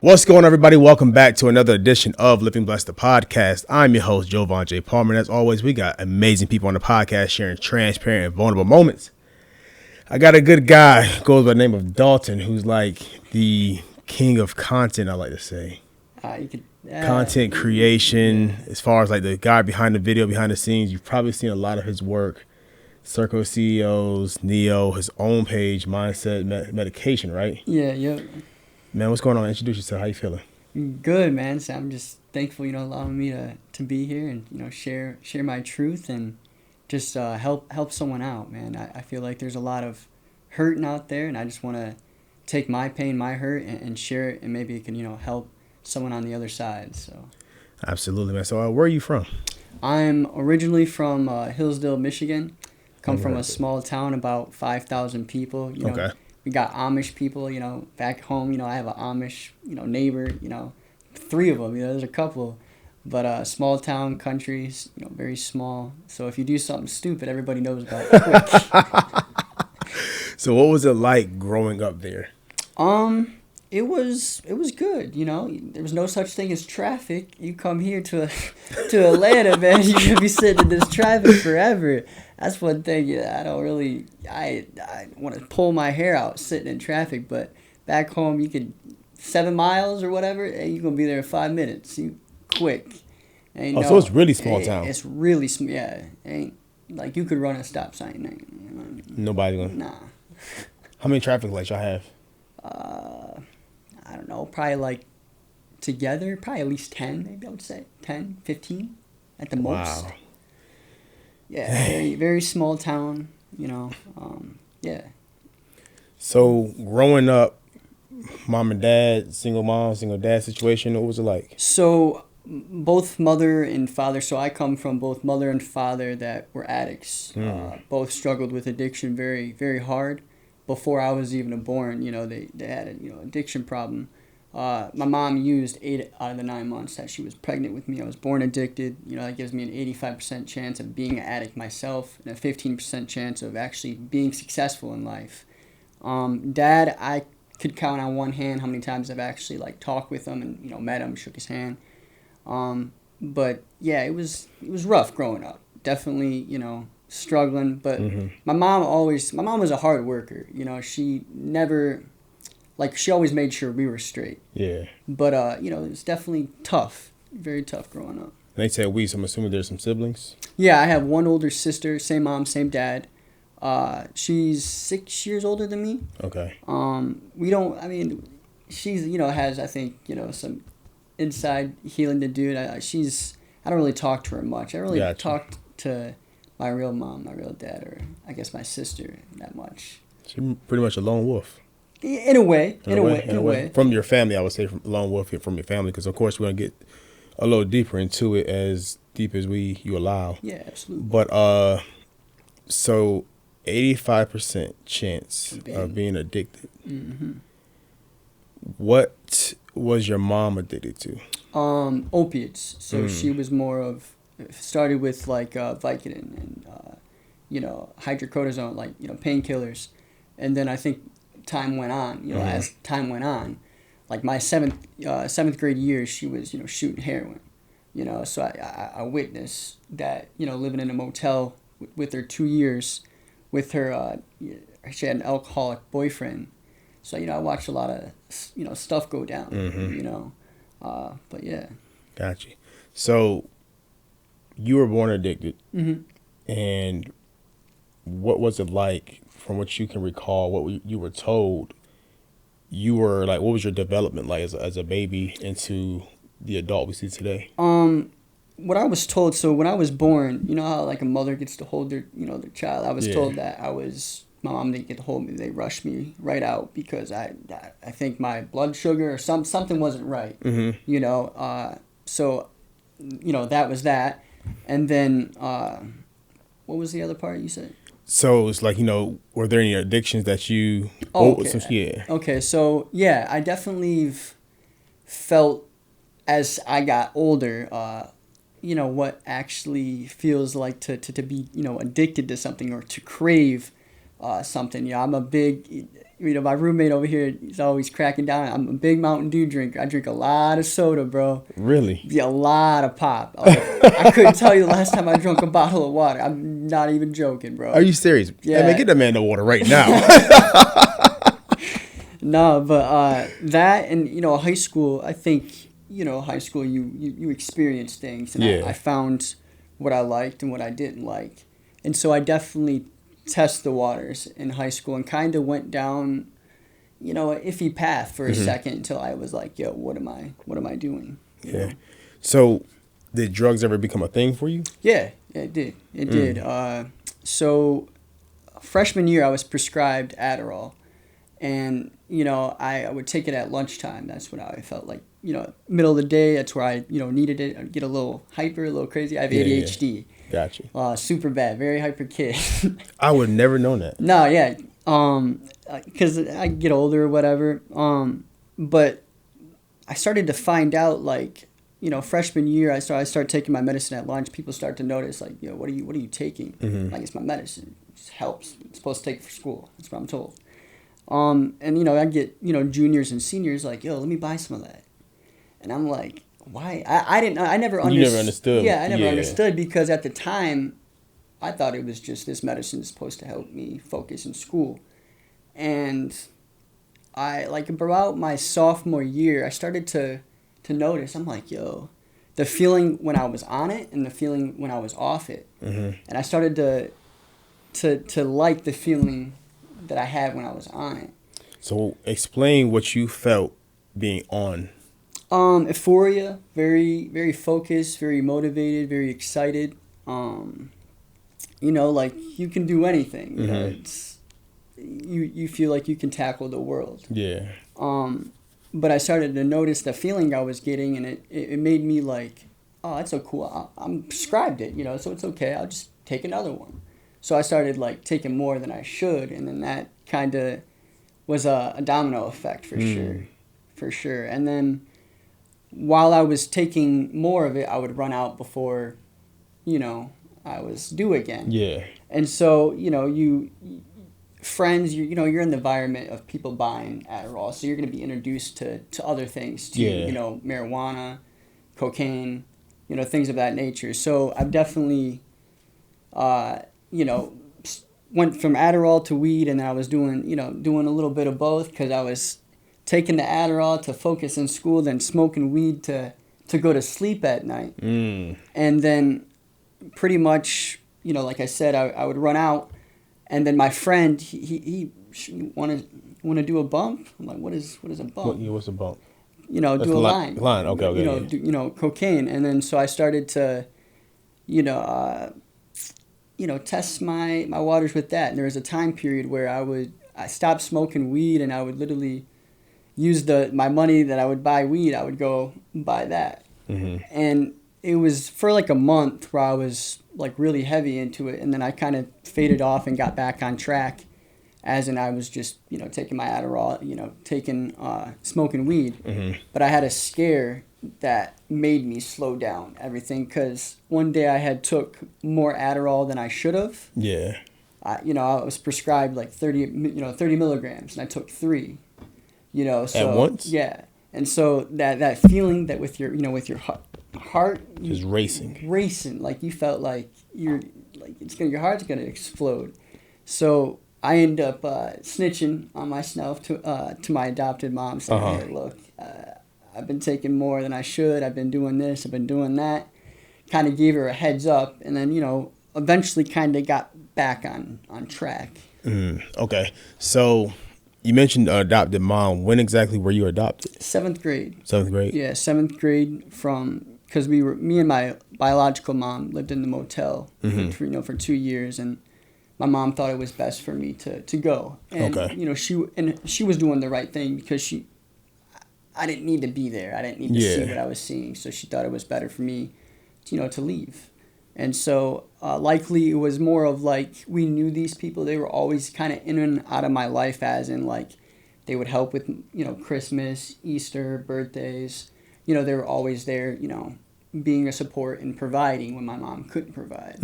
What's going on, everybody? Welcome back to another edition of Living Blessed, the podcast. I'm your host, Joevan J. Palmer, and as always, we got amazing people on the podcast sharing transparent and vulnerable moments. I got a good guy, goes by the name of Dalton, who's like the king of content, I like to say. Content creation, as far as like the guy behind the video, behind the scenes. You've probably seen a lot of his work. Circle CEOs, Neo, his own page, Mindset, Medication, right? Yeah. Man, what's going on? Introduce yourself. How you feeling? Good, man. So I'm just thankful, allowing me to be here and, share my truth and just help someone out, man. I feel like there's a lot of hurting out there, and I just want to take my pain, my hurt, and share it, and maybe it can, help someone on the other side. So. Absolutely, man. So where are you from? I'm originally from Hillsdale, Michigan. Come from a small town, about 5,000 people. Okay. We got Amish people, back home. I have an Amish, neighbor, 3 of them. There's a couple. But small town countries, very small. So if you do something stupid, everybody knows about it quick. So what was it like growing up there? It was good, There was no such thing as traffic. You come here to Atlanta, man, you're gonna be sitting in this traffic forever. That's one thing. I don't really. I want to pull my hair out sitting in traffic, but back home you could 7 miles or whatever, and you're gonna be there in 5 minutes. You quick. So it's really small town. It's really small. Yeah, ain't like you could run a stop sign. Nobody gonna. Nah. How many traffic lights y'all have? I don't know, probably like together, probably at least 10, maybe I would say. 10, 15 at the most. Wow. Yeah, very, very small town, yeah. So growing up, mom and dad, single mom, single dad situation, what was it like? So both mother and father, so I come from both mother and father that were addicts. Both struggled with addiction very, very hard. Before I was even born, they had a addiction problem. My mom used 8 out of the 9 months that she was pregnant with me. I was born addicted. That gives me an 85% chance of being an addict myself and a 15% chance of actually being successful in life. Dad, I could count on one hand how many times I've actually talked with him and met him, shook his hand. But yeah, it was rough growing up. Definitely, struggling, but my mom was a hard worker. She never, she always made sure we were straight. Yeah. But it was definitely tough, very tough growing up. And they said so I'm assuming there's some siblings. Yeah, I have one older sister, same mom, same dad. She's 6 years older than me. Okay. She's has, I think, some inside healing to do. I don't really talk to her much. I really talk to my real mom, my real dad, or I guess my sister that much. She's pretty much a lone wolf. In a way. From your family, I would say, from lone wolf from your family, because of course we're gonna get a little deeper into it, as deep as you allow. Yeah, absolutely. But so 85% chance of being addicted. Mm-hmm. What was your mom addicted to? Opiates. So she was more of. Started with Vicodin and hydrocodone, painkillers, and then I think time went on. As time went on, my seventh grade year, she was shooting heroin. So I witnessed that. Living in a motel with her 2 years, with her she had an alcoholic boyfriend. So I watched a lot of stuff go down. But yeah. Gotcha. So. You were born addicted, and what was it like, from what you can recall, what you were told? You were what was your development like as a baby into the adult we see today? What I was told, so when I was born, how a mother gets to hold their their child. I was told that my mom didn't get to hold me. They rushed me right out because I think my blood sugar or something wasn't right. So that was that. And then, what was the other part you said? So it's were there any addictions that you... Okay, so yeah, I definitely felt as I got older, what actually feels like to be, addicted to something or to crave something. You know, I'm a big, you know, my roommate over here, he's always cracking down. I'm a big Mountain Dew drinker. I drink a lot of soda, bro. Really? Yeah, a lot of pop. Like, I couldn't tell you the last time I drank a bottle of water. I'm not even joking, bro. Are you serious? Yeah. Hey, man, get that man the water right now. No, but that and, you know, high school, I think, you know, high school, you experience things. And Yeah. I found what I liked and what I didn't like. And so I definitely test the waters in high school and kind of went down, you know, an iffy path for a second until I was like, yo, what am I doing? You know? So did drugs ever become a thing for you? Yeah, it did. It did. So freshman year, I was prescribed Adderall. And, you know, I would take it at lunchtime. That's what I felt like, you know, middle of the day. That's where I, you know, needed it. I'd get a little hyper, a little crazy. I have ADHD. Yeah. Gotcha. Super bad, very hyper kid. I would never known that. No, yeah. Because I get older or whatever. But I started to find out, like, you know, freshman year, I start taking my medicine at lunch. People start to notice, like, you know, what are you taking? Like, it's my medicine. It just helps. I'm supposed to take it for school. That's what I'm told. And, you know, I get, you know, juniors and seniors like, yo, let me buy some of that. And I'm like, why? I never understood. You never understood. Yeah, I never understood because at the time, I thought it was just this medicine is supposed to help me focus in school. And I, like, about my sophomore year, I started to notice, I'm like, yo, the feeling when I was on it and the feeling when I was off it. And I started to like the feeling that I had when I was on it. So explain what you felt being on. Euphoria, very, very focused, very motivated, very excited. You know, like, you can do anything. You know, it's you feel like you can tackle the world. Yeah. But I started to notice the feeling I was getting, and it made me like, oh, that's so cool. I'm prescribed it, you know, so it's okay. I'll just take another one. So I started, like, taking more than I should, and then that kind of was a domino effect for sure. For sure. And then while I was taking more of it, I would run out before, you know, I was due again. Yeah. And so, you know, friends, you know, you're in the environment of people buying Adderall, so you're going to be introduced to other things, you know, marijuana, cocaine, you know, things of that nature. So I've definitely, you know, went from Adderall to weed, and then I was doing a little bit of both because I was taking the Adderall to focus in school, then smoking weed to go to sleep at night. And then pretty much, you know, like I said, I would run out, and then my friend, he want to do a bump? I'm like, what is a bump? What's a bump? You know, do a line. Line, okay. You know, you know, cocaine. And then so I started to, you know, test my waters with that. And there was a time period where I stopped smoking weed, and I would literally use my money that I would buy weed, I would go buy that. And it was for like a month where I was like really heavy into it, and then I kind of faded off and got back on track, as in I was just, you know, taking my Adderall, you know, smoking weed. But I had a scare that made me slow down everything, because one day I had took more Adderall than I should have. Yeah. You know, I was prescribed like 30 milligrams, and I took 3. You know, so at once. Yeah, and so that feeling that with your heart just racing, like you felt like your heart's gonna explode. So I end up snitching on myself to my adopted mom, saying, "Hey, look, I've been taking more than I should. I've been doing this. I've been doing that." Kind of gave her a heads up, and then, you know, eventually kind of got back on track. Okay, so you mentioned adopted mom. When exactly were you adopted? 7th grade. 7th grade? Yeah, 7th grade, because me and my biological mom lived in the motel for 2 years, and my mom thought it was best for me to go. And, you know, she was doing the right thing, because I didn't need to be there. I didn't need to see what I was seeing, so she thought it was better for me, to leave. And so likely it was more of like, we knew these people. They were always kind of in and out of my life, as in like they would help with, you know, Christmas, Easter, birthdays. You know, they were always there, you know, being a support and providing when my mom couldn't provide.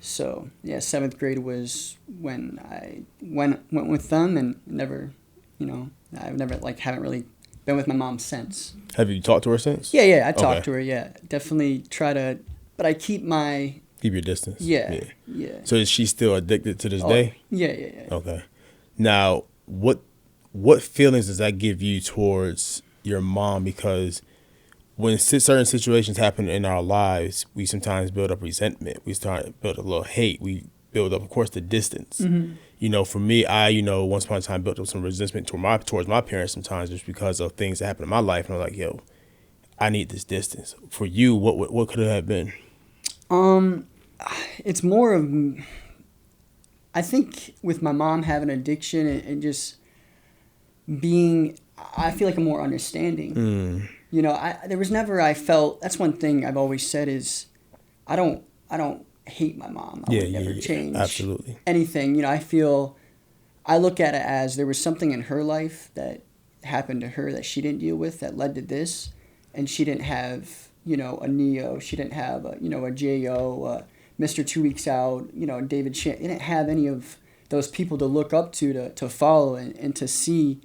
So yeah, 7th grade was when I went with them, and never, I've never haven't really been with my mom since. Have you talked to her since? Yeah, I Okay. talked to her. Yeah, definitely try to, but I keep my Keep your distance. yeah. So is she still addicted to this Oh, day? yeah. Okay. Now, what feelings does that give you towards your mom? Because when certain situations happen in our lives, we sometimes build up resentment. We start to build a little hate. We build up, of course, the distance. For me, I, once upon a time built up some resentment towards my parents sometimes just because of things that happened in my life. And I'm like, yo, I need this distance. For you, what could it have been? It's more of, I think with my mom having addiction and just being, I feel like I'm more understanding. There was never, I felt, that's one thing I've always said is, I don't hate my mom. I would never change absolutely anything. I look at it as there was something in her life that happened to her that she didn't deal with that led to this, and she didn't have, a Neo, she didn't have, a J.O., Mr. 2 Weeks Out, David She didn't have any of those people to look up to follow and to see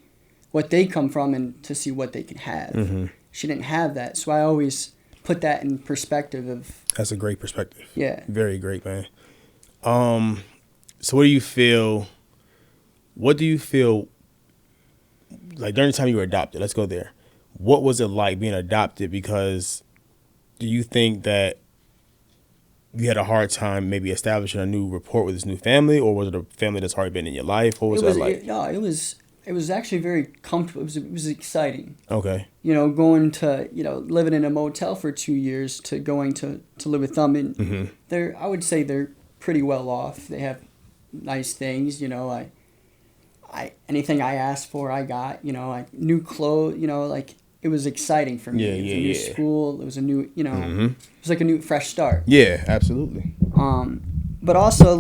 what they come from and to see what they can have. She didn't have that, so I always put that in perspective of. That's a great perspective. Yeah. Very great, man. So what do you feel like during the time you were adopted? Let's go there. What was it like being adopted? Because do you think that you had a hard time maybe establishing a new rapport with this new family, or was it a family that's already been in your life? What was that like? It was actually very comfortable. It was exciting. Okay. Going to, living in a motel for 2 years to going to live with them. And I would say they're pretty well off. They have nice things. Anything I asked for, I got, new clothes, it was exciting for me. It was a new school. It was a new, it was like a new fresh start. Yeah, absolutely. But also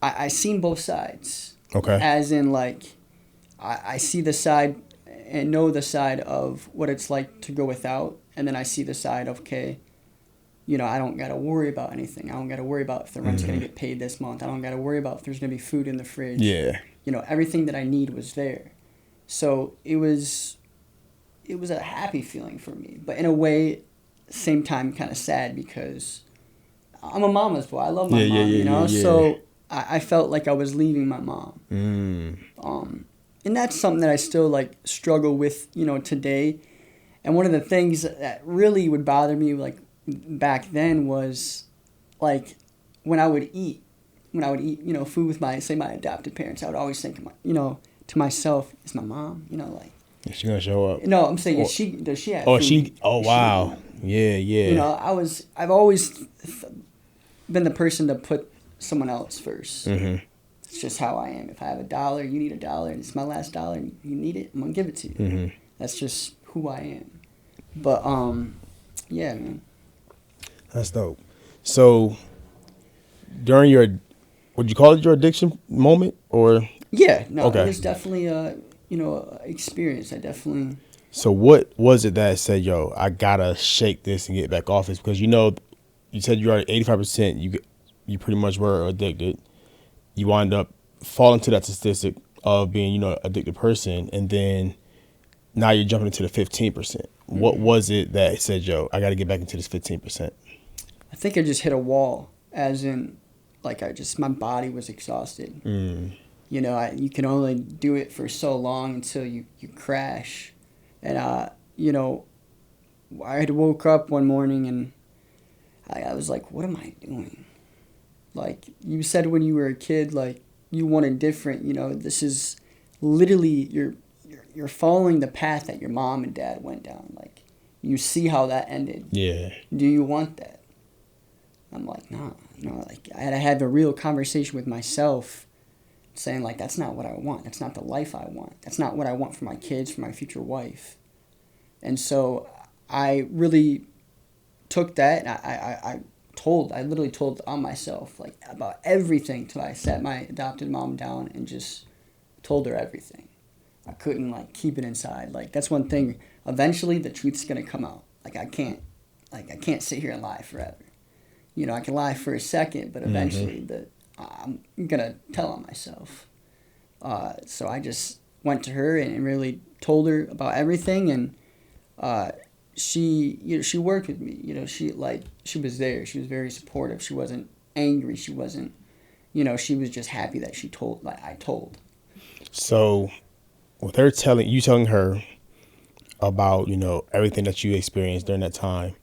I seen both sides. Okay. As in I see the side and know the side of what it's like to go without, and then I see the side of, okay, I don't got to worry about anything. I don't got to worry about if the rent's going to get paid this month. I don't got to worry about if there's going to be food in the fridge. Yeah. Everything that I need was there. So it was a happy feeling for me, but in a way, same time kind of sad because I'm a mama's boy. I love my mom, So I felt like I was leaving my mom. And that's something that I still struggle with, today. And one of the things that really would bother me back then was when I would eat, food with my adopted parents, I would always think, to myself, is my mom, Is she gonna show up? No, I'm saying, does she have food? Oh, wow. Yeah. I've always been the person to put someone else first. It's just how I am. If I have $1, you need $1, and it's my last dollar, and you need it, I'm gonna give it to you. That's just who I am. But yeah, man. That's dope. So during would you call it your addiction moment, or? Yeah, no, okay. It was definitely a experience. I definitely. So what was it that said, yo, I gotta shake this and get back off this? Because you said you are at 85%. You pretty much were addicted. You wind up falling to that statistic of being, addicted person, and then now you're jumping into the 15%. What was it that said, yo, I got to get back into this 15%? I think I just hit a wall, as in, my body was exhausted. You can only do it for so long until you crash. And, I had woke up one morning and I was like, what am I doing? You said when you were a kid, you wanted different, this is literally, you're following the path that your mom and dad went down. You see how that ended. Yeah. Do you want that? I'm like, nah. I had to have a real conversation with myself saying, that's not what I want. That's not the life I want. That's not what I want for my kids, for my future wife. And so I really took that and I literally told on myself about everything till I sat my adopted mom down and just told her everything. I couldn't keep it inside. That's one thing. Eventually the truth's gonna come out. I can't sit here and lie forever. I can lie for a second, but eventually I'm gonna tell on myself. So I just went to her and really told her about everything, and she worked with me. She was there. She was very supportive. She wasn't angry. She wasn't, she was just happy that I told. So with her telling her about, everything that you experienced during that time,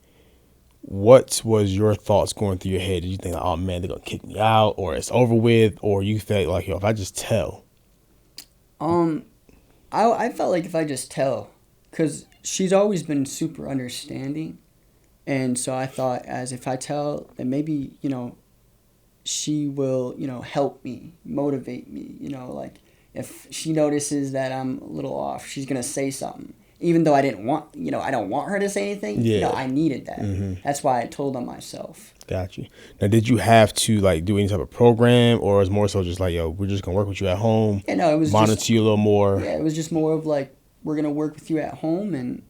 what was your thoughts going through your head? Did you think, oh man, they're gonna kick me out, or it's over with, or you felt like, yo, if I just tell? I felt like if I just tell, because she's always been super understanding, and so I thought as if I tell, then maybe, she will, help me, motivate me, like if she notices that I'm a little off, she's going to say something. Even though I didn't want, I don't want her to say anything. Yeah. I needed that. That's why I told on myself. Got you. Now, did you have to do any type of program, or was more so just like, yo, we're just gonna work with you at home? Yeah, no, it was monitor just, you a little more. Yeah, it was just more of like, we're gonna work with you at home, and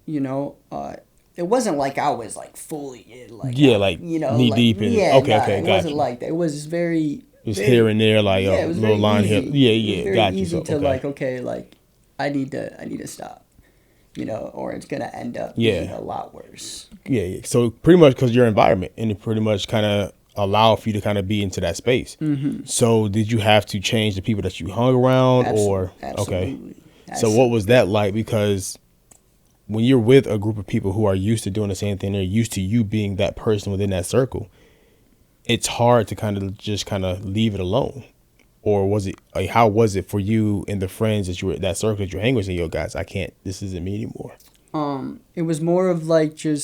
it wasn't like I was like fully in, like knee deep in it. Okay, it got wasn't you. like that. It was very. It was here and there, like yeah, a it was little very line easy. here. It was very got you. easy So, to I need to stop, or it's gonna end up being a lot worse. Yeah. So pretty much because your environment, and it pretty much kind of allow for you to kind of be into that space. So did you have to change the people that you hung around, or Absolutely. So what was that like? Because when you're with a group of people who are used to doing the same thing, they're used to you being that person within that circle. It's hard to kind of leave it alone. Or was it how was it for you and the friends that circle that you're hanging with? And yo, guys, this isn't me anymore. It was more of like you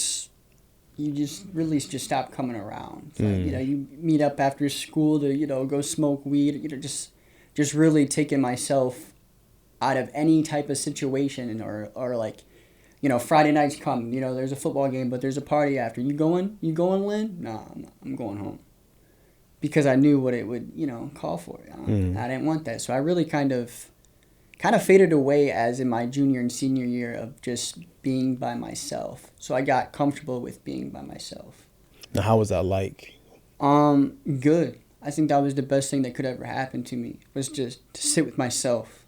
really just stop coming around. Like, you meet up after school to go smoke weed. Just really taking myself out of any type of situation, or like, Friday nights come. There's a football game, but there's a party after. You going, Lynn? No, I'm going home. Because I knew what it would, call for. I didn't want that. So I really kind of faded away as in my junior and senior year of just being by myself. So I got comfortable with being by myself. Now, how was that like? Good. I think that was the best thing that could ever happen to me, was just to sit with myself,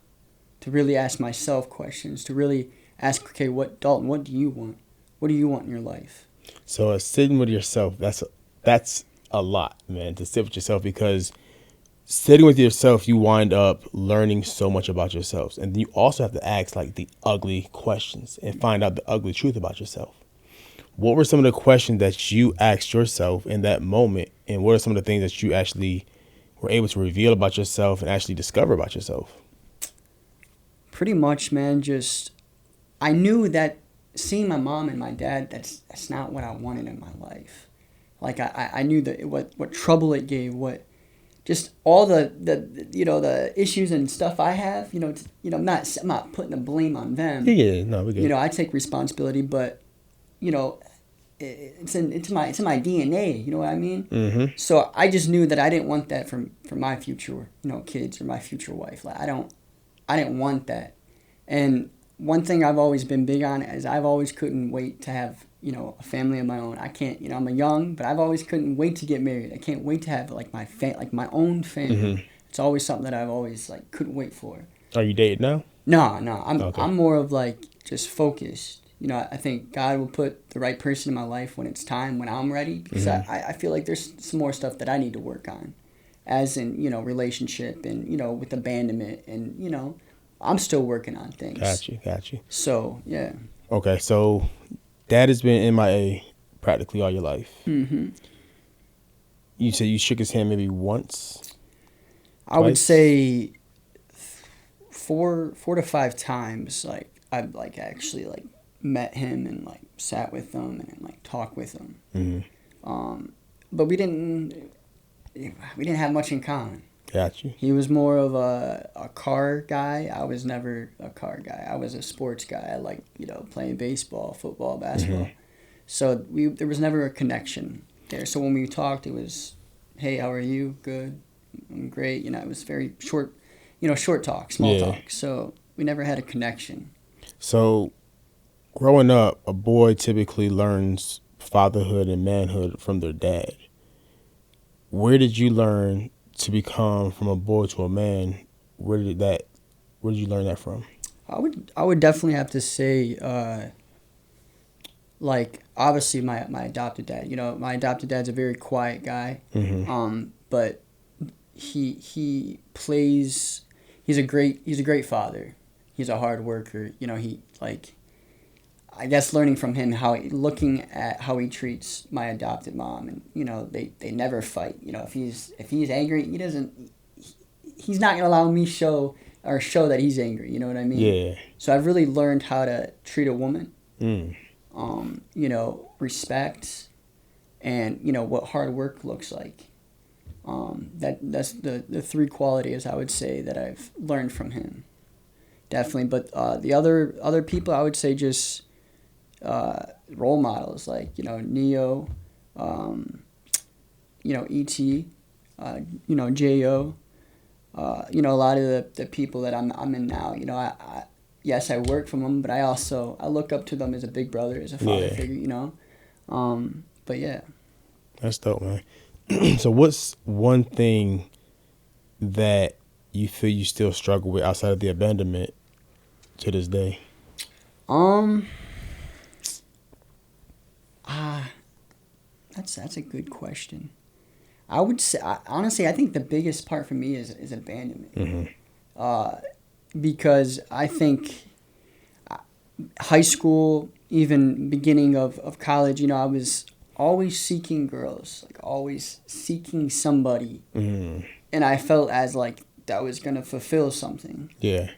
to really ask myself questions, to really ask, okay, Dalton, what do you want? What do you want in your life? So sitting with yourself, that's a lot, man, to sit with yourself, because sitting with yourself, you wind up learning so much about yourself. And you also have to ask like the ugly questions and find out the ugly truth about yourself. What were some of the questions that you asked yourself in that moment? And what are some of the things that you actually were able to reveal about yourself and actually discover about yourself? Pretty much, man, I knew that seeing my mom and my dad, that's not what I wanted in my life. Like I knew that what trouble it gave, what just all the issues and stuff I have. I'm not putting the blame on them. Yeah, no, we get. I take responsibility, but it's in my DNA. You know what I mean? Mm-hmm. So I just knew that I didn't want that for my future, kids or my future wife. Like I didn't want that. And one thing I've always been big on is I've always couldn't wait to have a family of my own. I can't, I'm a young, but I've always couldn't wait to get married. I can't wait to have like my own family. Mm-hmm. It's always something that I've always couldn't wait for. Are you dating now? No, I'm more of just focused. I think God will put the right person in my life when it's time, when I'm ready, because I feel like there's some more stuff that I need to work on, as in relationship and with abandonment, and I'm still working on things. Got you. So yeah. Okay, so Dad has been MIA practically all your life. Mm-hmm. You said you shook his hand maybe once? I would say 4 to 5 times. I've actually met him and sat with him and talked with him. Mm-hmm. But we didn't have much in common. Got you. He was more of a car guy. I was never a car guy. I was a sports guy. I liked, playing baseball, football, basketball. Mm-hmm. So there was never a connection there. So when we talked, it was, hey, how are you? Good. I'm great. It was very short, short talk, small talk. So we never had a connection. So growing up, a boy typically learns fatherhood and manhood from their dad. where did you learn to become from a boy to a man? Where did you learn that from? I would definitely have to say, like, obviously my adopted dad. You know, my adopted dad's a very quiet guy. But he plays. He's a great father. He's a hard worker. You know, I guess learning from him looking at how he treats my adopted mom, and you know they never fight. You know, if he's angry, he's not gonna allow me show that he's angry. You know what I mean? Yeah. So I've really learned how to treat a woman. Mm. You know, respect, and you know what hard work looks like. That's the three qualities I would say that I've learned from him. Definitely, but the other people I would say just role models like you know Neo, you know E.T., you know J.O. You know a lot of the people that I'm in now. You know I yes I work from them, but I look up to them as a big brother, as a father figure. You know, but yeah. That's dope, man. So what's one thing that you feel you still struggle with outside of the abandonment to this day? That's a good question. I would say honestly, I think the biggest part for me is abandonment. Because I think high school, even beginning of college, you know, I was always seeking girls, like always seeking somebody, and I felt as like that was gonna fulfill something. Yeah.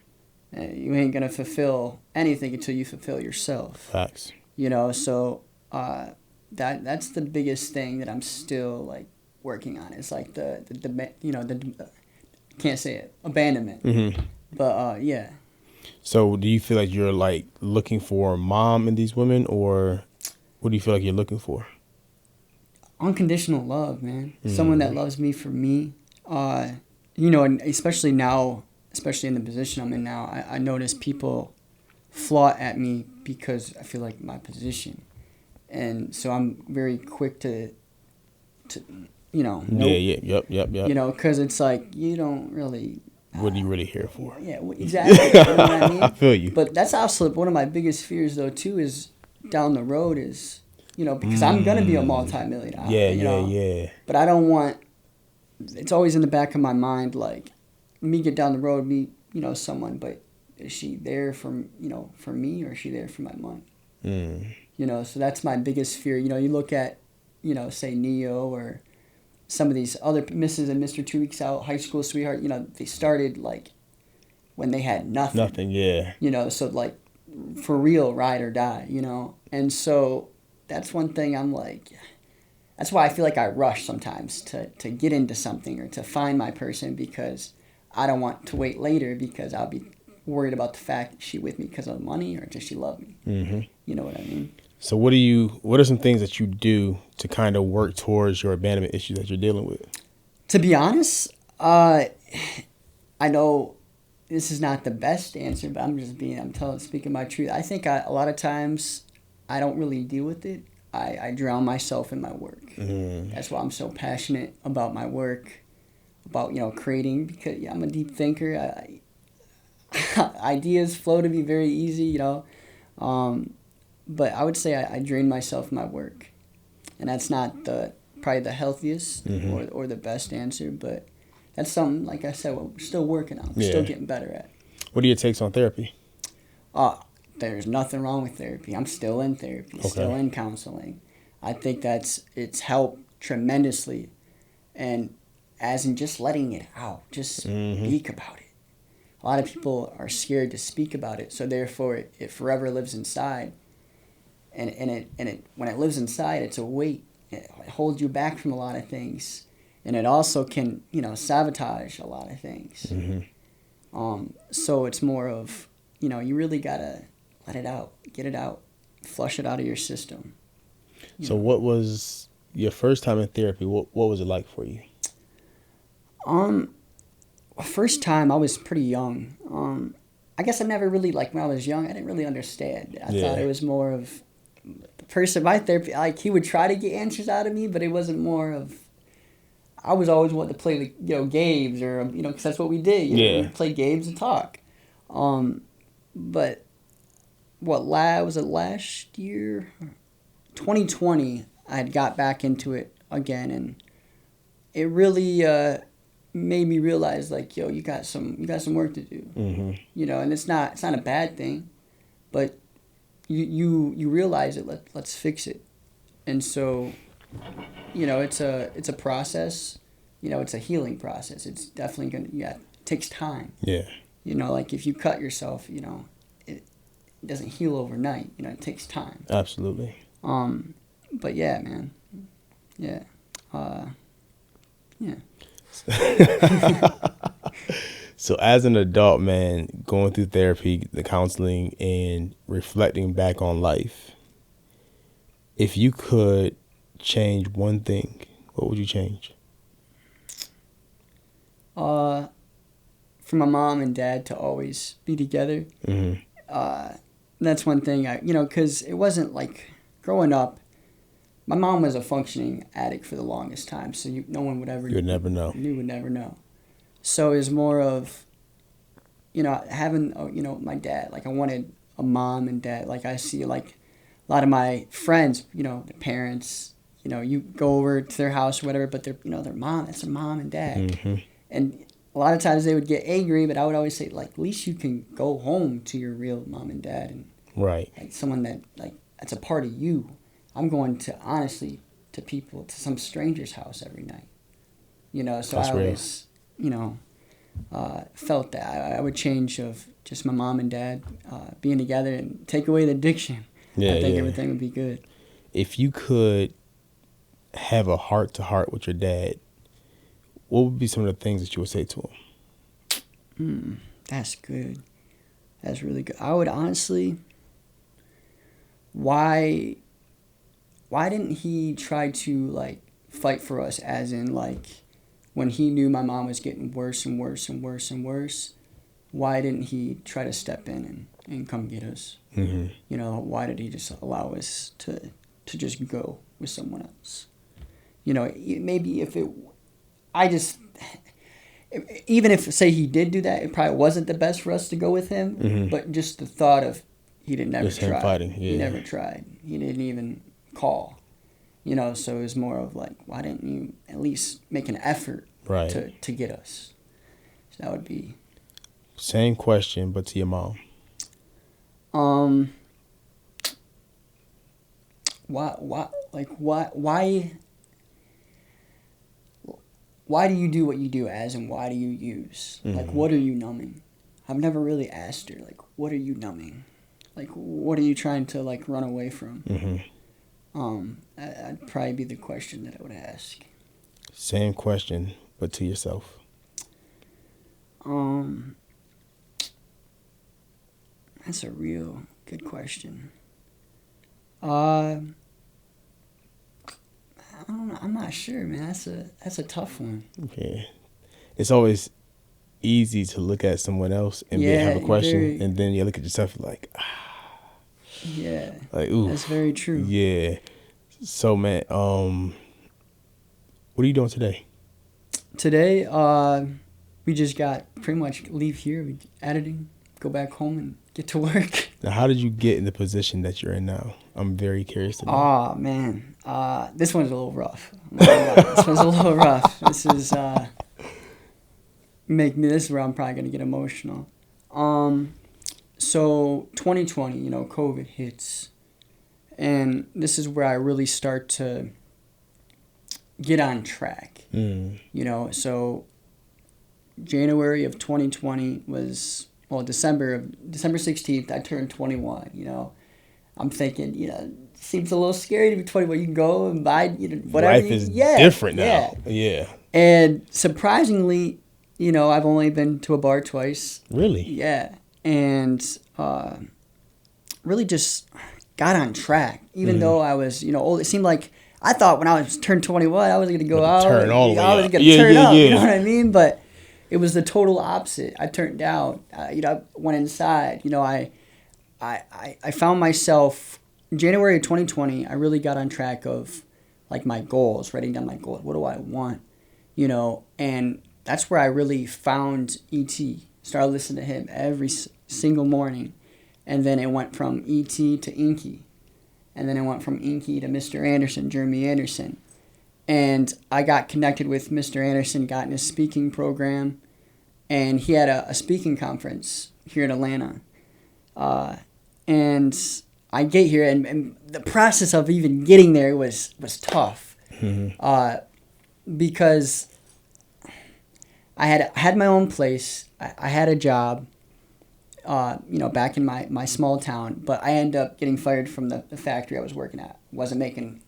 You ain't gonna fulfill anything until you fulfill yourself. Facts. You know, so that's the biggest thing that I'm still like working on. It's like the you know can't say it, abandonment. But yeah. So do you feel like you're like looking for a mom in these women, or what do you feel like you're looking for? Unconditional love, man. Someone that loves me for me. You know, and especially now, especially in the position I'm in now, I notice people flaw at me because I feel like my position. And so I'm very quick to you know, nope. Yep. You know, because it's like, you don't really... What are you really here for? Yeah, exactly. You know what I mean? I feel you. But that's also one of my biggest fears, though, too, is down the road is... You know, because I'm going to be a multimillionaire. Yeah. But I don't want... It's always in the back of my mind, like, me get down the road, meet, you know, someone, but is she there for, you know, for me, or is she there for my money? You know, so that's my biggest fear. You know, you look at, you know, say Neo or some of these other Mrs. and Mr. 2 Weeks Out, high school sweetheart, you know, they started, like, when they had nothing. Nothing, yeah. You know, so, like, for real, ride or die, you know? And so... That's one thing I'm like, that's why I feel like I rush sometimes to get into something or to find my person, because I don't want to wait later because I'll be worried about the fact, is she with me because of money or does she love me? You know what I mean? So what are some things that you do to kind of work towards your abandonment issue that you're dealing with? To be honest, I know this is not the best answer, but I'm speaking my truth. I think a lot of times I don't really deal with it. I drown myself in my work. That's why I'm so passionate about my work, about, you know, creating, because I'm a deep thinker. Ideas flow to me very easy, you know. But I would say I drain myself in my work. And that's not probably the healthiest or the best answer, but that's something, like I said, we're still working on. We're still getting better at. What are your takes on therapy? There's nothing wrong with therapy. I'm still in therapy, still in counseling. I think it's helped tremendously. And as in just letting it out, just speak about it. A lot of people are scared to speak about it, so therefore it forever lives inside. And it when it lives inside, it's a weight. It holds you back from a lot of things. And it also can, you know, sabotage a lot of things. So it's more of, you know, you really gotta let it out, get it out, flush it out of your system. So what was your first time in therapy? What was it like for you? First time I was pretty young. I guess I never really, like, when I was young, I didn't really understand. I thought it was more of the person, my therapy, like, he would try to get answers out of me, but it wasn't more of, I was always wanting to play the games or because that's what we did. We'd play games and talk. But was it last year? 2020, I had got back into it again, and it really made me realize like, you got some work to do. Mm-hmm. And it's not a bad thing, but you realize it. Let's fix it. And so, it's a process. It's a healing process. It's definitely it takes time. Yeah. Like if you cut yourself, it doesn't heal overnight. It takes time. Absolutely. But yeah, man. Yeah. Yeah. So as an adult, man, going through therapy, the counseling, and reflecting back on life, if you could change one thing, what would you change? For my mom and dad to always be together. Mm-hmm. That's one thing because it wasn't like growing up. My mom was a functioning addict for the longest time, so no one would ever. You would never know. You would never know. So it was more of, having my dad. Like I wanted a mom and dad. Like I see like a lot of my friends, their parents. You go over to their house or whatever, but their mom. That's their mom and dad. Mm-hmm. And a lot of times they would get angry, but I would always say like, at least you can go home to your real mom and dad and right. Like someone that's a part of you. I'm going to honestly to people to some stranger's house every night. So that's I always felt that I would change of just my mom and dad being together and take away the addiction. Yeah, I think everything would be good. If you could have a heart-to-heart with your dad, what would be some of the things that you would say to him? That's good. That's really good. I would honestly, why didn't he try to like fight for us, as in like when he knew my mom was getting worse and worse and worse and worse, why didn't he try to step in and come get us? Mm-hmm. Why did he just allow us to just go with someone else? Maybe even if say he did do that, it probably wasn't the best for us to go with him. Mm-hmm. But just the thought of he never just him tried. fighting. Yeah. He never tried. He didn't even call. So it was more of like, why didn't you at least make an effort right. to get us? So that would be same question, but to your mom. Why do you do what you do, as in why do you use? Mm-hmm. Like, what are you numbing? I've never really asked her, like, what are you numbing? Like, what are you trying to, like, run away from? Mm-hmm. That'd probably be the question that I would ask. Same question, but to yourself. That's a real good question. I don't know. I'm not sure, man. That's a tough one. Yeah, it's always easy to look at someone else and have a question, and then you look at yourself like, yeah, like ooh, that's very true. Yeah. So man, what are you doing today? Today, we just got pretty much leave here, we editing, go back home and get to work. Now, how did you get in the position that you're in now? I'm very curious to know. Oh man, this one's a little rough. This one's a little rough. This is this is where I'm probably gonna get emotional. So 2020, COVID hits, and this is where I really start to get on track. So January of 2020 was, December 16th, I turned 21, I'm thinking, seems a little scary to be 21. You can go and buy, whatever. Life is different now. Yeah. And surprisingly, I've only been to a bar twice. Really? Yeah. And really just got on track, even though I was, old. It seemed like I thought when I was turned 21, I was going to go out. Turn all the way I was up. going to turn up, you know what I mean? But it was the total opposite. I turned down. I went inside. I found myself, in January of 2020, I really got on track of, like, my goals, writing down my goals. What do I want? you know, and that's where I really found E.T. Started listening to him every single morning, and then it went from E.T. to Inky, and then it went from Inky to Mr. Anderson, Jeremy Anderson, and I got connected with Mr. Anderson, got in his speaking program, and he had a speaking conference here in Atlanta, and I get here, and the process of even getting there was tough, because I had my own place. I had a job, back in my small town, but I ended up getting fired from the factory I was working at. Wasn't making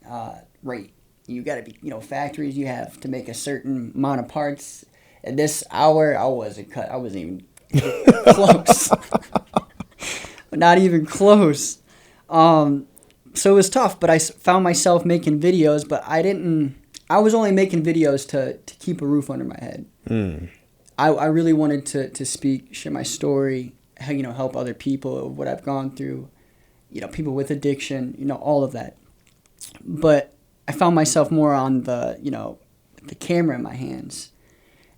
rate. You got to be, factories, you have to make a certain amount of parts. At this hour, I wasn't even close. Not even close. So it was tough, but I found myself making videos, but I was only making videos to keep a roof under my head. I really wanted to speak, share my story, help other people, what I've gone through, people with addiction, all of that. But I found myself more on the camera in my hands.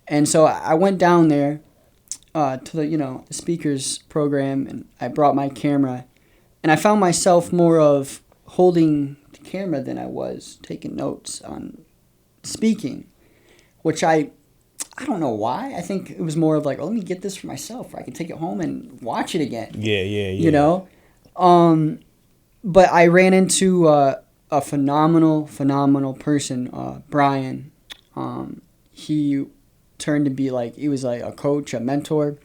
And so I went down there to the speakers program, and I brought my camera, and I found myself more of holding the camera than I was taking notes on speaking, which I don't know why. I think it was more of like, let me get this for myself, where I can take it home and watch it again. Yeah. But I ran into a phenomenal person, Brian. He turned to be he was like a coach, a mentor.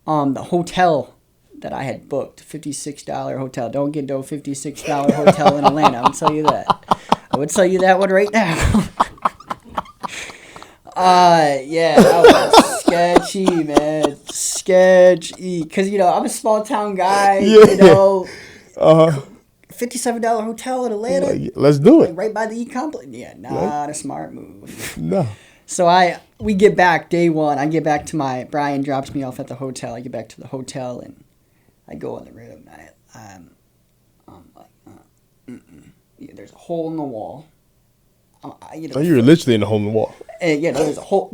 The hotel that I had booked, $56 hotel. Don't get no $56 hotel in Atlanta. I'm gonna tell you that. I would tell you that one right now. Yeah, that was sketchy, man. Sketchy. Because, I'm a small town guy, $57 hotel in Atlanta. Let's do it. Right by the e-complex. Yeah, not a smart move. No. So we get back day one. I get back to Brian drops me off at the hotel. I get back to the hotel, and I go in the room. And I'm like, yeah, there's a hole in the wall. You were literally in the hole in the wall. Yeah, there's a hole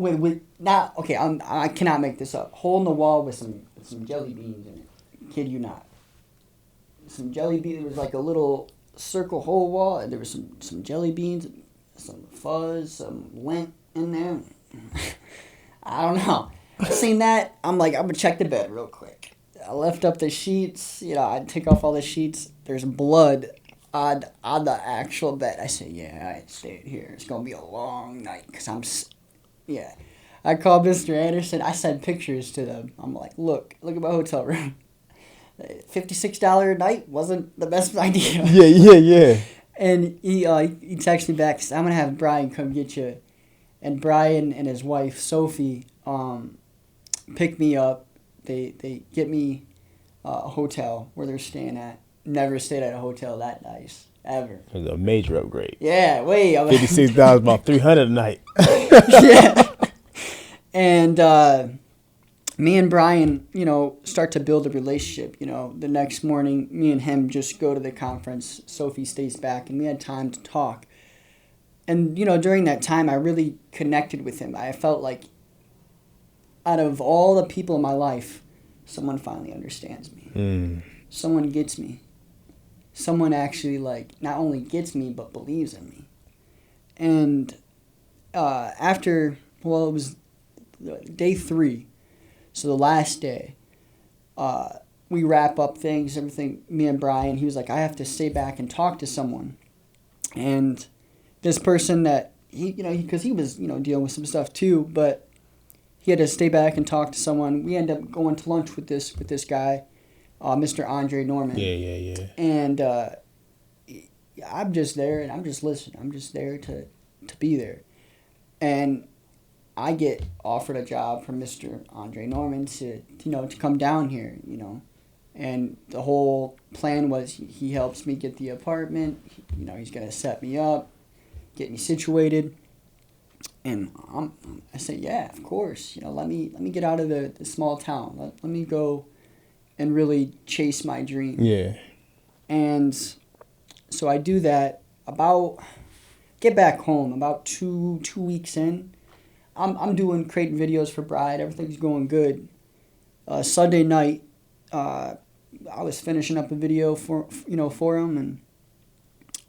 I cannot make this up. Hole in the wall with some jelly beans in it. Kid you not. Some jelly beans. There was like a little circle hole wall, and there was some jelly beans, some fuzz, some lint in there. I don't know. I seen that. I'm like, I'm gonna check the bed real quick. I lift up the sheets. I take off all the sheets. There's blood on the actual bed. I say, yeah, I ain't staying here. It's gonna be a long night, because yeah. I called Mr. Anderson. I sent pictures to them. I'm like, look at my hotel room. $56 a night wasn't the best idea. Yeah. And he texted me back, I'm gonna have Brian come get you. And Brian and his wife Sophie pick me up. They get me a hotel where they're staying at. Never stayed at a hotel that nice ever. It was a major upgrade. Yeah, wait. $56, about $300 a night. Yeah. And me and Brian, start to build a relationship. The next morning, me and him just go to the conference. Sophie stays back, and we had time to talk. And, during that time, I really connected with him. I felt like out of all the people in my life, someone finally understands me. Someone gets me. Someone actually, not only gets me, but believes in me. And it was day 3. So the last day, we wrap up things, everything, me and Brian. He was like, I have to stay back and talk to someone. And this person that, because he was, dealing with some stuff too, but he had to stay back and talk to someone. We ended up going to lunch with this guy, Mr. Andre Norman. Yeah. And I'm just there, and I'm just listening. I'm just there to be there. And I get offered a job from Mr. Andre Norman to come down here, And the whole plan was he helps me get the apartment. He's going to set me up, get me situated. And I say, yeah, of course. Let me get out of the small town. Let me go and really chase my dream. Yeah. And so I do that. About get back home about two weeks in. I'm creating videos for Bride. Everything's going good. Sunday night, I was finishing up a video for him, and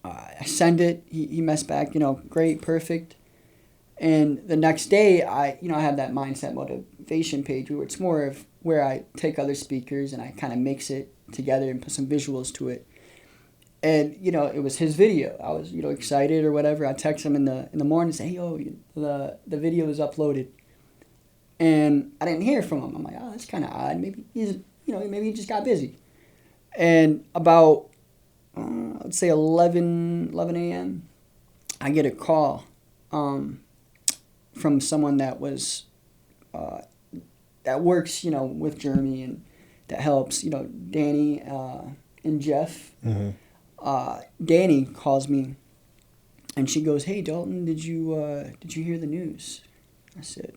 I send it. He messed back, great, perfect. And the next day, I have that mindset motivation page where it's more of where I take other speakers and I kind of mix it together and put some visuals to it. And it was his video. I was excited or whatever. I text him in the morning and say, "Hey, yo, the video is uploaded." And I didn't hear from him. I'm like, "Oh, that's kind of odd. Maybe maybe he just got busy." And about I'd say 11 a.m. I get a call from someone that was that works with Jeremy and that helps Danny and Jeff. Mm-hmm. Danny calls me and she goes, "Hey, Dalton, did you hear the news?" I said,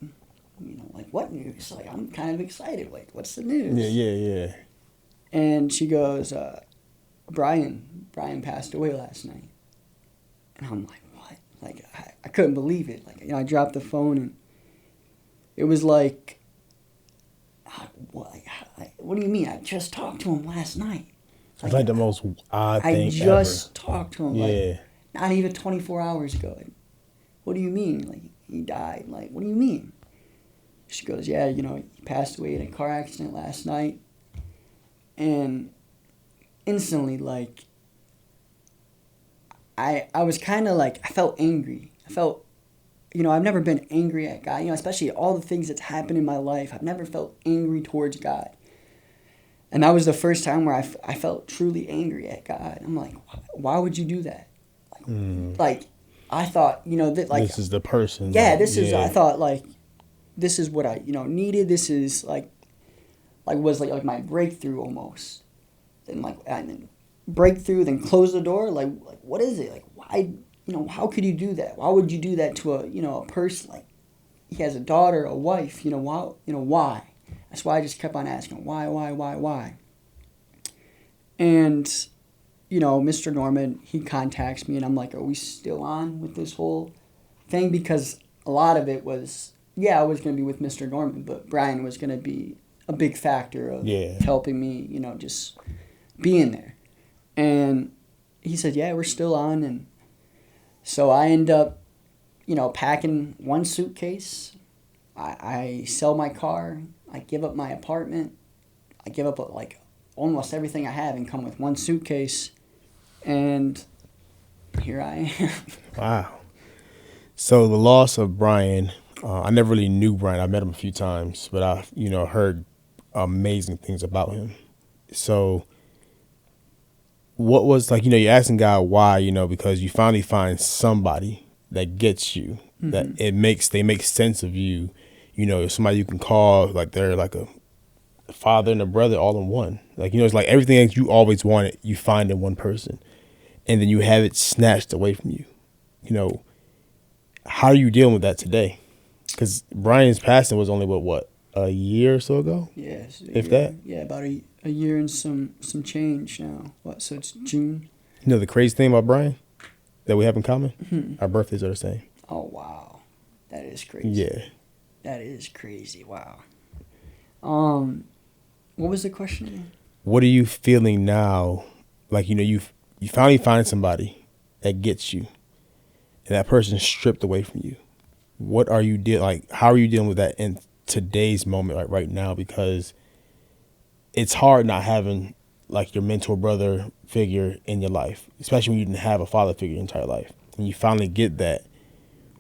like, "What news?" Like, I'm kind of excited. Like, what's the news? Yeah. And she goes, Brian passed away last night. And I'm like, what? Like, I couldn't believe it. Like, I dropped the phone and it was like, what do you mean? I just talked to him last night. It's like the most odd thing I just talked to him. Yeah. Like, not even 24 hours ago. Like, what do you mean? Like, he died. Like, what do you mean? She goes, "Yeah, he passed away in a car accident last night." And instantly, like, I was kind of like, I felt angry. I felt, I've never been angry at God, especially all the things that's happened in my life. I've never felt angry towards God. And that was the first time where I felt truly angry at God. I'm like, why would you do that? Like I thought, that like... This is the person. Yeah, I thought, like, this is what I, needed. This is, like was like my breakthrough almost. And then breakthrough, then close the door. Like what is it? Like, why, how could you do that? Why would you do that to a person? Like, he has a daughter, a wife, why? That's why I just kept on asking, why? And, Mr. Norman, he contacts me, and I'm like, are we still on with this whole thing? Because a lot of it was, I was going to be with Mr. Norman, but Brian was going to be a big factor of helping me, just being there. And he said, yeah, we're still on. And so I end up, packing one suitcase. I sell my car. I give up my apartment. I give up like almost everything I have and come with one suitcase. And here I am. Wow. So the loss of Brian, I never really knew Brian. I met him a few times, but I, heard amazing things about him. So what was like, you're asking God why, because you finally find somebody that gets you, that they make sense of you. Somebody you can call, like they're like a father and a brother all in one. Like, it's like everything that you always wanted, you find in one person. And then you have it snatched away from you. How are you dealing with that today? Because Brian's passing was only, what, a year or so ago? Yes. If that? Yeah, about a year and some change now. So it's June? The crazy thing about Brian that we have in common? Our birthdays are the same. Oh, wow. That is crazy. Yeah. That is crazy. Wow. What was the question again? What are you feeling now? Like, you finally find somebody that gets you, and that person's stripped away from you. What are you how are you dealing with that in today's moment, like right now? Because it's hard not having like your mentor brother figure in your life, especially when you didn't have a father figure your entire life, and you finally get that.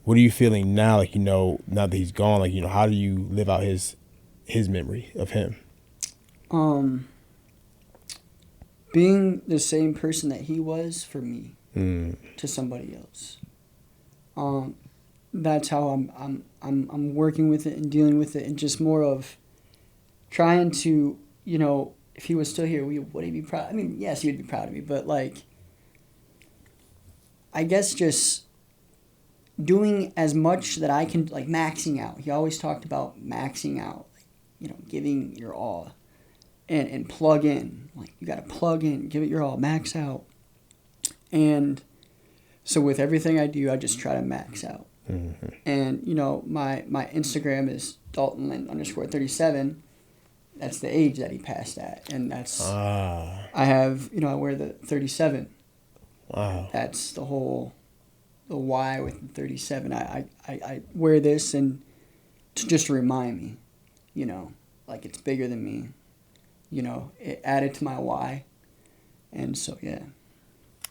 What are you feeling now? Like, now that he's gone, like, how do you live out his memory of him? Being the same person that he was for me to somebody else. That's how I'm working with it and dealing with it, and just more of trying to, if he was still here, would he be proud? I mean, yes, he would be proud of me, but like, I guess just doing as much that I can, like maxing out. He always talked about maxing out, like, giving your all and plug in. Like, you got to plug in, give it your all, max out. And So with everything I do, I just try to max out. Mm-hmm. And, you know, my Instagram is Dalton Lynn _37. That's the age that he passed at. And that's, I have, you know, I wear the 37. Wow. That's the Y with the 37. I wear this and to just remind me, you know, like it's bigger than me. You know, it added to my Y. And so, yeah.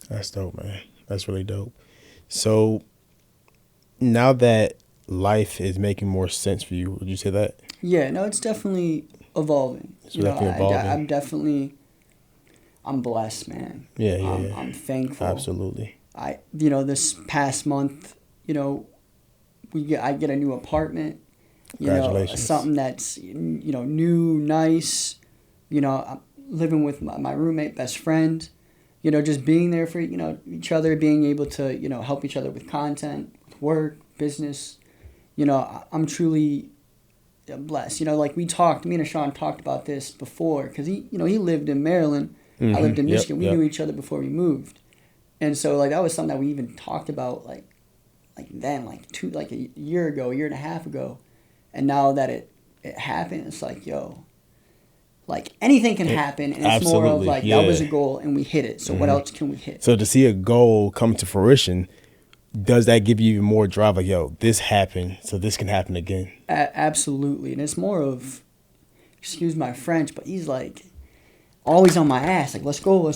That's dope, man. That's really dope. So now that life is making more sense for you, would you say that? Yeah, no, it's definitely evolving. It's definitely evolving. I'm blessed, man. Yeah. I'm thankful. Absolutely. This past month, you know, I get a new apartment. You know, Congratulations. something that's, you know, new, nice. You know, I'm living with my roommate, best friend. You know, just being there for, you know, each other, being able to, you know, help each other with content, with work, business. You know, I'm truly blessed. You know, like me and Sean talked about this before because he lived in Maryland. Mm-hmm. I lived in Michigan. We knew each other before we moved. And so, like, that was something that we even talked about, like a year ago, a year and a half ago. And now that it happened, it's like, yo, like anything can happen. And it's more of like, that was a goal and we hit it. So what else can we hit? So to see a goal come to fruition, does that give you even more drive? Like, yo, this happened, so this can happen again. Absolutely. And it's more of, excuse my French, but he's like always on my ass. Like, let's go. And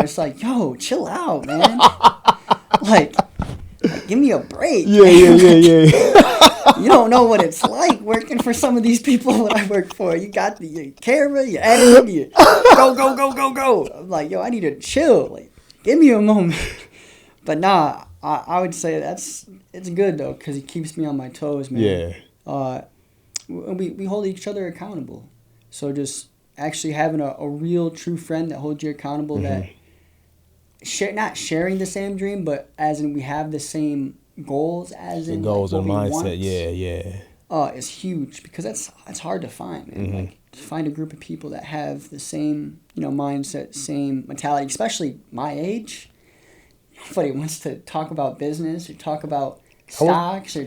it's like, yo, chill out, man. like give me a break. Yeah. You don't know what it's like working for some of these people that I work for. You got your camera, your editing, you go. I'm like, yo, I need to chill. Like, give me a moment. But nah, I would say it's good though, because it keeps me on my toes, man. Yeah. We hold each other accountable. So just actually having a real true friend that holds you accountable, that not sharing the same dream, but as in we have the same goals, as in goals like and mindset. Yeah. It's huge, because that's hard to find, man. Like, to find a group of people that have the same, you know, mindset, same mentality, especially my age. Nobody wants to talk about business or talk about stocks or I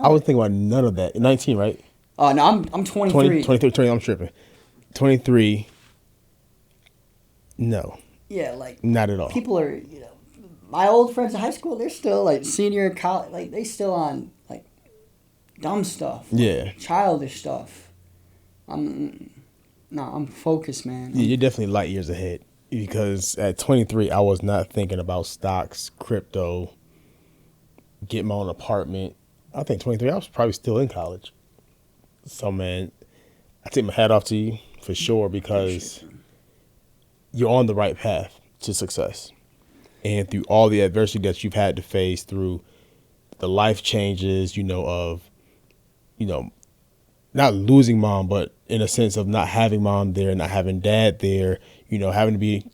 was thinking about none of that. 19, right? No, I'm 23. 23, I'm tripping. 23. No. Yeah, like, not at all. People are, you know, my old friends in high school, they're still like senior in college, like they still on like dumb stuff. Yeah. Childish stuff. I'm focused, man. Yeah, you're definitely light years ahead, because at 23, I was not thinking about stocks, crypto, getting my own apartment. I think 23, I was probably still in college. So, man, I take my hat off to you for sure, because you're on the right path to success. And through all the adversity that you've had to face, through the life changes, you know, of, you know, not losing mom, but in a sense of not having mom there, not having dad there, you know, having to be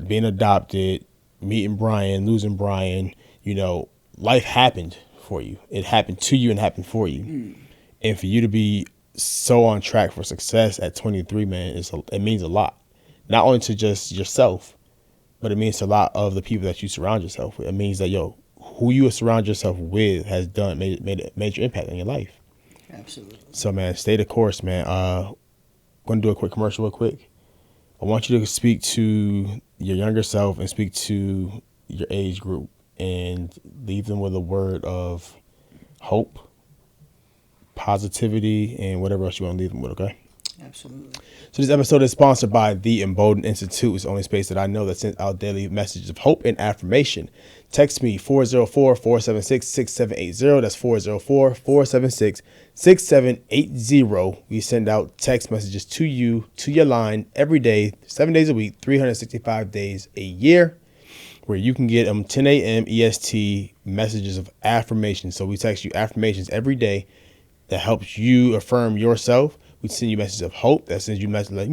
being adopted, meeting Brian, losing Brian, you know, life happened for you. It happened to you and happened for you. And for you to be so on track for success at 23, man, it means a lot. Not only to just yourself, but it means to a lot of the people that you surround yourself with. It means that, yo, who you surround yourself with has made a major impact on your life. Absolutely. So, man, stay the course, man. Going to do a quick commercial real quick. I want you to speak to your younger self and speak to your age group and leave them with a word of hope, positivity, and whatever else you want to leave them with, okay? Absolutely. So this episode is sponsored by the Embolden Institute. It's the only space that I know that sends out daily messages of hope and affirmation. Text me 404-476-6780. That's 404-476-6780. We send out text messages to you, to your line, every day, 7 days a week, 365 days a year, where you can get 10 a.m. EST messages of affirmation. So we text you affirmations every day that helps you affirm yourself. We send you messages of hope that sends you messages,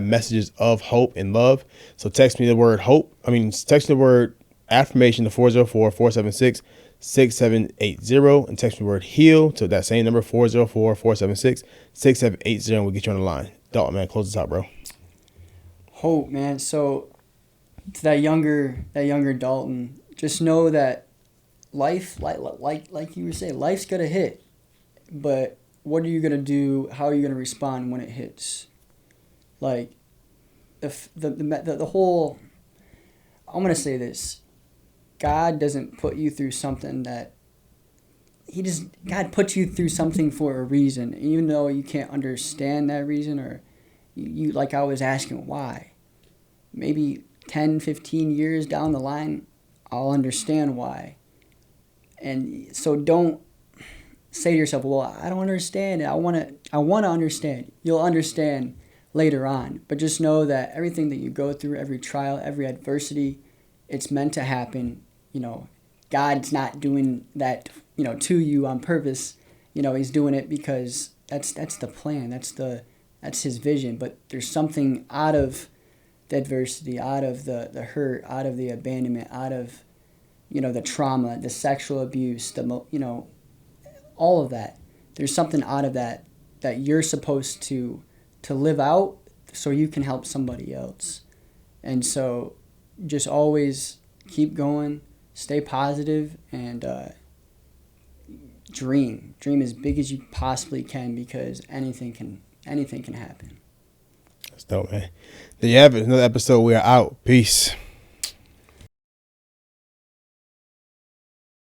messages of hope and love. So text me the word hope. Text me the word affirmation to 404-476-6780 and text me the word heal to that same number, 404-476-6780, and we'll get you on the line. Dalton, man, close this out, bro. Hope, man. So to that younger Dalton, just know that life, like you were saying, life's gonna hit. But what are you gonna do? How are you gonna respond when it hits? Like, the whole. I'm gonna say this. God doesn't put you through something that. God puts you through something for a reason, even though you can't understand that reason, or you like I was asking why. Maybe 10, 15 years down the line, I'll understand why. And so don't say to yourself, well, I don't understand it. I want to understand. You'll understand later on. But just know that everything that you go through, every trial, every adversity, it's meant to happen. God's not doing that, to you on purpose. He's doing it because that's the plan. That's his vision. But there's something out of the adversity, out of the hurt, out of the abandonment, out of, the trauma, the sexual abuse, all of that. There's something out of that you're supposed to live out so you can help somebody else. And so just always keep going, stay positive, and dream as big as you possibly can, because anything can happen. That's dope, man. There you have it. Another episode. We are out. Peace.